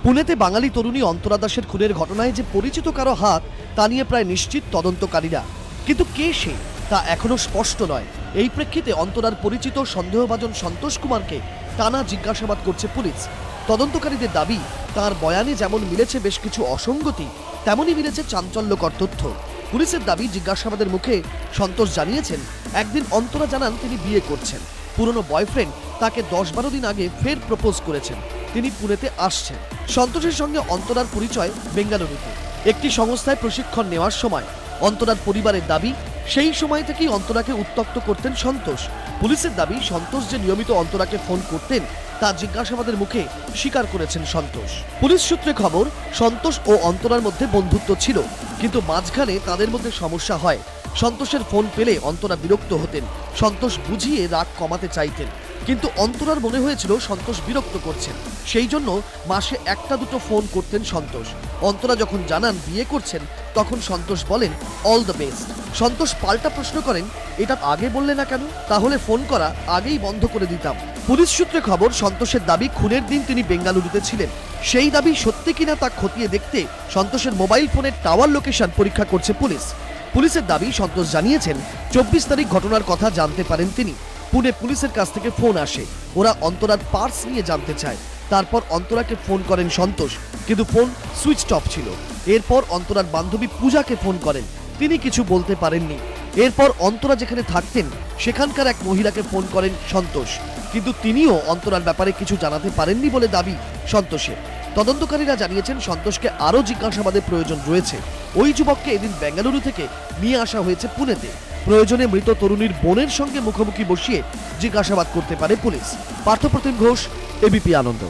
পুনেতে বাঙালি তরুণী অন্তরা দাসের খুনের ঘটনায় যে পরিচিত কারো হাত তা নিয়ে প্রায় নিশ্চিত তদন্তকারীরা, কিন্তু কে সে তা এখনো স্পষ্ট নয়। এই প্রেক্ষিতে অন্তরার পরিচিত সন্দেহভাজন সন্তোষ কুমারকে টানা জিজ্ঞাসাবাদ করছে পুলিশ। তদন্তকারীদের দাবি, তার বয়ানে যেমন মিলেছে বেশ কিছু অসঙ্গতি, তেমনই মিলেছে চাঞ্চল্যকর তথ্য। পুলিশের দাবি, জিজ্ঞাসাবাদের মুখে সন্তোষ জানিয়েছেন একদিন অন্তরা জানান তিনি বিয়ে করছেন। পুরনো বয়ফ্রেন্ড তাকে 10-12 দিন আগে ফের প্রপোজ করেছেন, তিনি পুনেতে আসছেন। সন্তোষের সঙ্গে অন্তরার পরিচয় বেঙ্গালুরুতে একটি সংস্থায় প্রশিক্ষণ নেওয়ার সময়। অন্তরার পরিবারের দাবি, সেই সময় থেকেই অন্তরাকে উত্ত্যক্ত করতেন সন্তোষ। পুলিশের দাবি, সন্তোষ যে নিয়মিত অন্তরাকে ফোন করতেন তা জিজ্ঞাসাবাদের মুখে স্বীকার করেছেন সন্তোষ। পুলিশ সূত্রে খবর, সন্তোষ ও অন্তরার মধ্যে বন্ধুত্ব ছিল, কিন্তু মাঝখানে তাদের মধ্যে সমস্যা হয়। সন্তোষের ফোন পেলে অন্তরা বিরক্ত হতেন, সন্তোষ বুঝিয়ে রাগ কমাতে চাইতেন, কিন্তু অন্তরার মনে হয়েছিল সন্তোষ বিরক্ত করছেন, সেই জন্য মাসে 1-2 ফোন করতেন সন্তোষ। অন্তরা যখন জানান বিয়ে করছেন, তখন সন্তোষ বলেন অল দ্য বেস্ট। সন্তোষ পাল্টা প্রশ্ন করেন, এটা আগে বললে না কেন? তাহলে ফোন করা আগেই বন্ধ করে দিতাম। পুলিশ সূত্রে খবর, সন্তোষের দাবি খুনের দিন তিনি বেঙ্গালুরুতে ছিলেন। সেই দাবি সত্যি কিনা তা খতিয়ে দেখতে সন্তোষের মোবাইল ফোনের টাওয়ার লোকেশন পরীক্ষা করছে পুলিশ। পুলিশের দাবি, সন্তোষ জানিয়েছেন 24 তারিখ ঘটনার কথা জানতে পারেন তিনি। পুনে পুলিশের কাছ থেকে ফোন আসে, ওরা অন্তরার পার্স নিয়ে জানতে চায়। তারপর অন্তরাকে ফোন করেন সন্তোষ, কিন্তু ফোন সুইচ অফ ছিল। এরপর অন্তরার বান্ধবী পূজাকে ফোন করেন, তিনি কিছু বলতে পারেননি। এরপর অন্তরা যেখানে থাকতেন সেখানকার এক মহিলাকে ফোন করেন সন্তোষ, কিন্তু তিনিও অন্তরার ব্যাপারে কিছু জানাতে পারেননি বলে দাবি সন্তোষের। তদন্তকারীরা জানিয়েছেন সন্তোষকে আরও জিজ্ঞাসাবাদের প্রয়োজন রয়েছে। ওই যুবককে এদিন বেঙ্গালুরু থেকে নিয়ে আসা হয়েছে পুনেতে। প্রয়োজনে মৃত তরুণীর বোনের সঙ্গে মুখোমুখি বসিয়ে জিজ্ঞাসাবাদ করতে পারে পুলিশ। পার্থপ্রতিম ঘোষ, এবিপি আনন্দ।